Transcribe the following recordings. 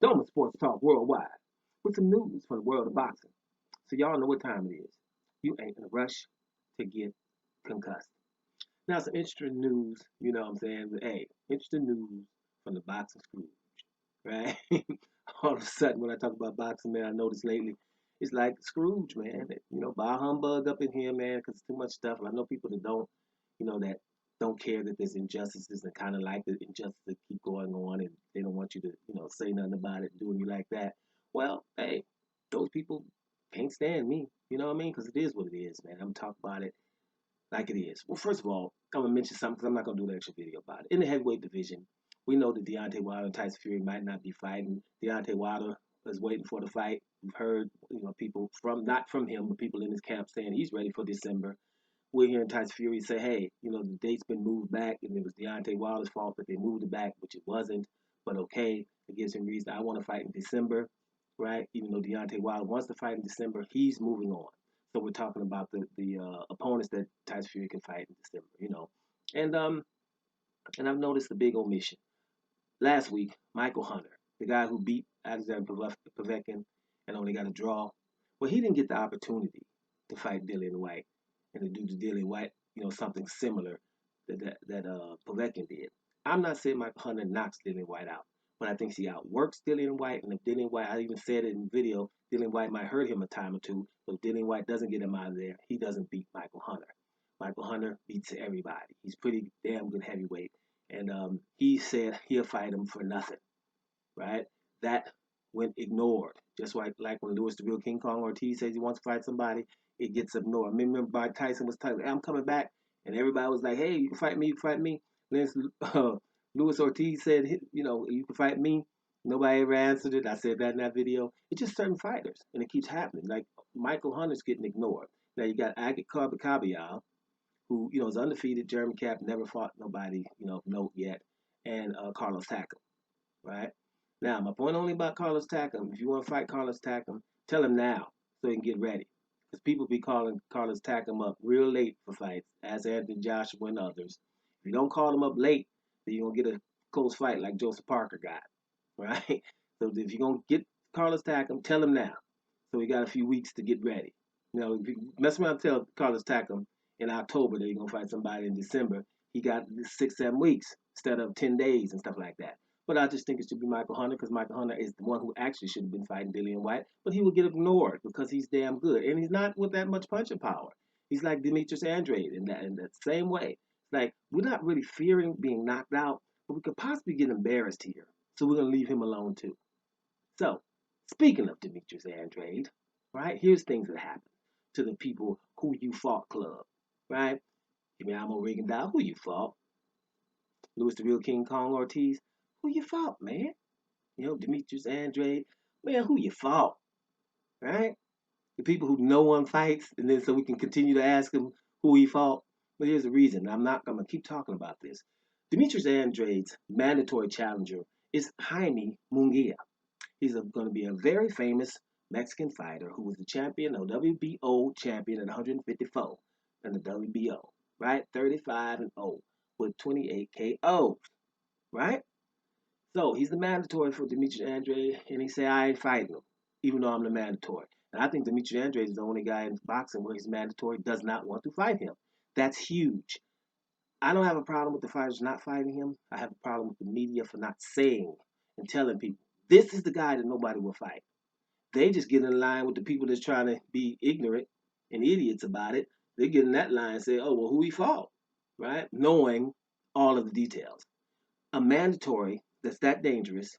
Doma Sports Talk Worldwide with some news from the world of boxing. So y'all know what time it is. You ain't in a rush to get concussed. Now some interesting news, you know what I'm saying? Hey, interesting news from the boxing Scrooge, right? All of a sudden when I talk about boxing, man, I noticed lately it's like Scrooge, man. Bah humbug up in here, man, because too much stuff. And I know people that don't, that don't care that there's injustices and kind of like the injustice to keep going on, and they don't want you to, say nothing about it, doing you like that. Well, hey, those people can't stand me. You know what I mean? Because it is what it is, man. I'm talking about it like it is. Well, first of all, I'm gonna mention something because I'm not gonna do an extra video about it. In the heavyweight division, we know that Deontay Wilder and Tyson Fury might not be fighting. Deontay Wilder is waiting for the fight. We've heard, people from not from him, but people in his camp saying he's ready for December. We're hearing Tyson Fury say, hey, the date's been moved back, and it was Deontay Wilder's fault that they moved it back, which it wasn't. But okay, it gives him reason. I want to fight in December, right? Even though Deontay Wilder wants to fight in December, he's moving on. So we're talking about the opponents that Tyson Fury can fight in December. And I've noticed a big omission. Last week, Michael Hunter, the guy who beat Alexander Povetkin and only got a draw, well, he didn't get the opportunity to fight Dillian White and to do to Dillian White, something similar that Povetkin did. I'm not saying Michael Hunter knocks Dillian White out, but I think he outworks Dillian White. And if Dillian White, I even said it in the video, Dillian White might hurt him a time or two, but if Dillian White doesn't get him out of there, he doesn't beat Michael Hunter. Michael Hunter beats everybody. He's pretty damn good heavyweight. And he said he'll fight him for nothing, right? That went ignored. Just like when Louis the Real King Kong Ortiz says he wants to fight somebody, it gets ignored. I mean, remember Mike Tyson was telling, hey, I'm coming back, and everybody was like, hey, you can fight me, you can fight me. And then Louis Ortiz said, you can fight me. Nobody ever answered it. I said that in that video. It's just certain fighters, and it keeps happening. Like Michael Hunter's getting ignored. Now you got Agit Kabayal, who is undefeated. Jeremy Cap never fought nobody of note yet, and Carlos Takam, right? Now my point only about Carlos Takam. If you want to fight Carlos Takam, tell him now so he can get ready, because people be calling Carlos Takam up real late for fights, as Anthony Joshua and others. If you don't call him up late, then you're gonna get a close fight like Joseph Parker got, right? So if you're gonna get Carlos Takam, tell him now, so he got a few weeks to get ready. If you mess around and tell Carlos Takam in October that you're gonna fight somebody in December, he got 6, 7 weeks instead of 10 days and stuff like that. But I just think it should be Michael Hunter, because Michael Hunter is the one who actually should have been fighting Dillian White, but he will get ignored because he's damn good, and he's not with that much punching power. He's like Demetrius Andrade in that same way. Like, we're not really fearing being knocked out, but we could possibly get embarrassed here. So we're gonna leave him alone too. So, speaking of Demetrius Andrade, right? Here's things that happen to the people who you fought club, right? Give me Amo Rigondeaux, who you fought? Louis the Real King Kong Ortiz, who you fought, man? Demetrius Andrade, man, who you fought, right? The people who no one fights, and then so we can continue to ask him who he fought. But here's the reason. I'm gonna keep talking about this. Demetrius Andrade's mandatory challenger is Jaime Munguia. He's going to be a very famous Mexican fighter who was the champion, a WBO champion at 154 in the WBO, right? 35-0 with 28 KOs, right? So he's the mandatory for Demetrius Andrade, and he said, I ain't fighting him, even though I'm the mandatory. And I think Demetrius Andrade is the only guy in boxing where he's mandatory does not want to fight him. That's huge. I don't have a problem with the fighters not fighting him. I have a problem with the media for not saying and telling people, this is the guy that nobody will fight. They just get in line with the people that's trying to be ignorant and idiots about it. They get in that line and say, oh, well, who he fought, right? Knowing all of the details. A mandatory that's that dangerous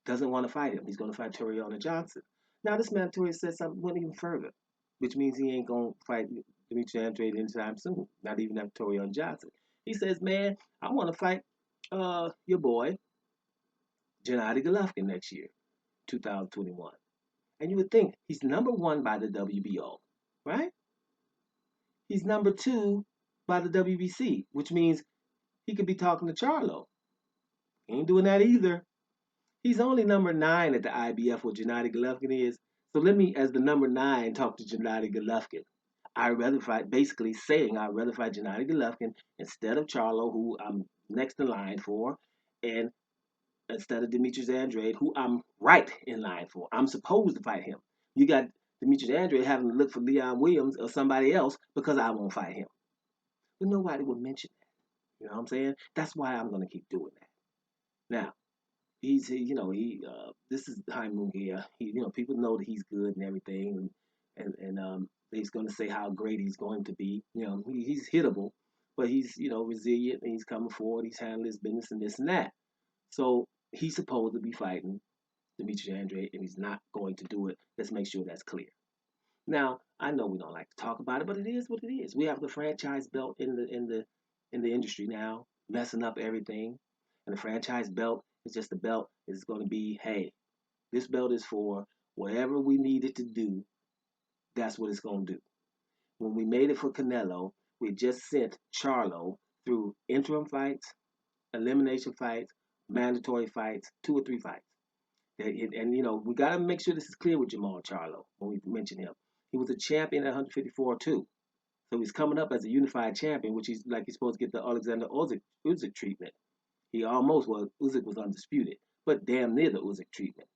doesn't want to fight him. He's going to fight Toriano Johnson. Now, this mandatory says something went even further, which means he ain't going to fight Demetrius Andrade anytime soon, not even after Toriano Johnson. He says, man, I want to fight your boy, Gennady Golovkin next year, 2021. And you would think he's number one by the WBO, right? He's number two by the WBC, which means he could be talking to Charlo. He ain't doing that either. He's only number 9 at the IBF where Gennady Golovkin is. So let me, as the number 9, talk to Gennady Golovkin. I'd rather fight, basically saying I'd rather fight Gennady Golovkin instead of Charlo, who I'm next in line for. And instead of Demetrius Andrade, who I'm right in line for. I'm supposed to fight him. You got Demetrius Andrade having to look for Leon Williams or somebody else because I won't fight him. But nobody will mention that. You know what I'm saying? That's why I'm going to keep doing that. Now, this is Jaime Munguia. People know that he's good and everything, and he's going to say how great he's going to be. He's hittable, but he's resilient and he's coming forward. He's handling his business and this and that. So he's supposed to be fighting Demetrius Andrade, and he's not going to do it. Let's make sure that's clear. Now, I know we don't like to talk about it, but it is what it is. We have the franchise belt in the industry now, messing up everything. And the franchise belt is just the belt. It's going to be, hey, this belt is for whatever we need it to do. That's what it's going to do. When we made it for Canelo, we just sent Charlo through interim fights, elimination fights, mandatory fights, 2 or 3 fights. And we got to make sure this is clear with Jamal Charlo when we mention him. He was a champion at 154 too. So he's coming up as a unified champion, which he's supposed to get the Alexander Usyk treatment. He almost was. Usyk was undisputed, but damn near the Usyk treatment,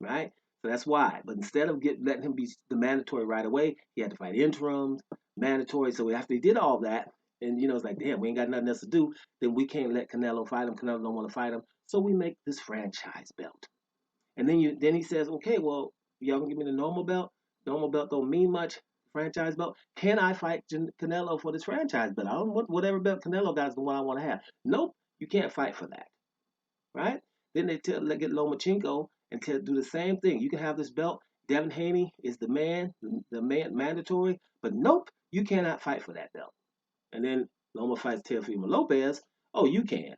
right? So that's why. But instead of letting him be the mandatory right away, he had to fight interims, mandatory. So after he did all that, and it's like, damn, we ain't got nothing else to do, then we can't let Canelo fight him. Canelo don't want to fight him. So we make this franchise belt. And then he says, okay, well, y'all can give me the normal belt. Normal belt don't mean much. Franchise belt. Can I fight Canelo for this franchise belt? I don't want whatever belt Canelo got is the one I want to have. Nope, you can't fight for that, right? Then they get Lomachenko and do the same thing. You can have this belt. Devin Haney is the man mandatory, but nope, you cannot fight for that belt. And then Loma fights Teofimo Lopez. Oh, you can.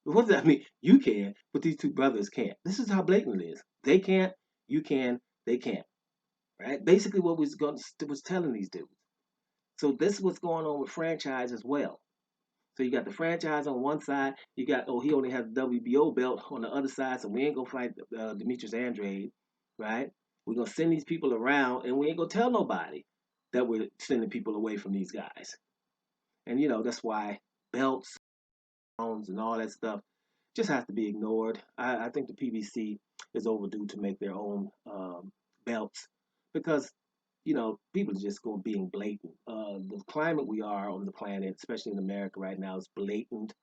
What does that mean? You can, but these two brothers can't. This is how blatant it is. They can't, you can, they can't. Right? Basically, what was telling these dudes. So this is what's going on with franchise as well. So you got the franchise on one side. You got he only has the WBO belt on the other side. So we ain't gonna fight Demetrius Andrade, right? We're gonna send these people around, and we ain't gonna tell nobody that we're sending people away from these guys. And that's why belts, and all that stuff just has to be ignored. I think the PBC is overdue to make their own belts because people are just going being blatant. The climate we are on the planet, especially in America right now, is blatant.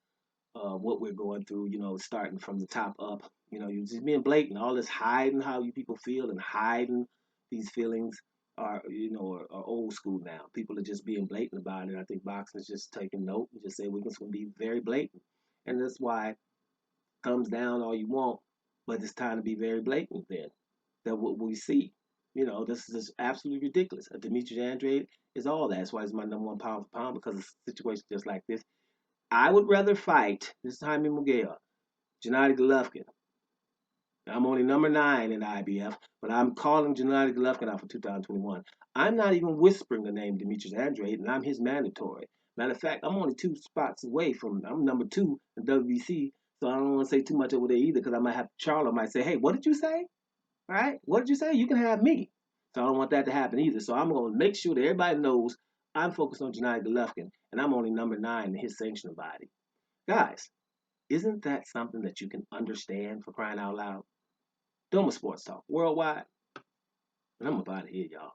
What we're going through, starting from the top up. You're just being blatant. All this hiding how you people feel and hiding these feelings are old school now. People are just being blatant about it. I think boxing is just taking note and just saying we're going to be very blatant, and that's why thumbs down all you want, but it's time to be very blatant then. That what we see. This is just absolutely ridiculous. Demetrius Andrade is all that. That's why he's my #1 pound for pound because of a situation just like this. I would rather fight, this is Jaime Munguia, Gennady Golovkin. I'm only #9 in the IBF, but I'm calling Gennady Golovkin out for 2021. I'm not even whispering the name Demetrius Andrade, and I'm his mandatory. Matter of fact, I'm only 2 spots away from, I'm #2 in WBC, so I don't want to say too much over there either because I might have, Charlo might say, hey, what did you say? All right? What did you say? You can have me. So I don't want that to happen either. So I'm going to make sure that everybody knows I'm focused on Gennady Golovkin, and I'm only #9 in his sanctioning body. Guys, isn't that something that you can understand for crying out loud? Doma Sports Talk Worldwide. And I'm about to here, y'all.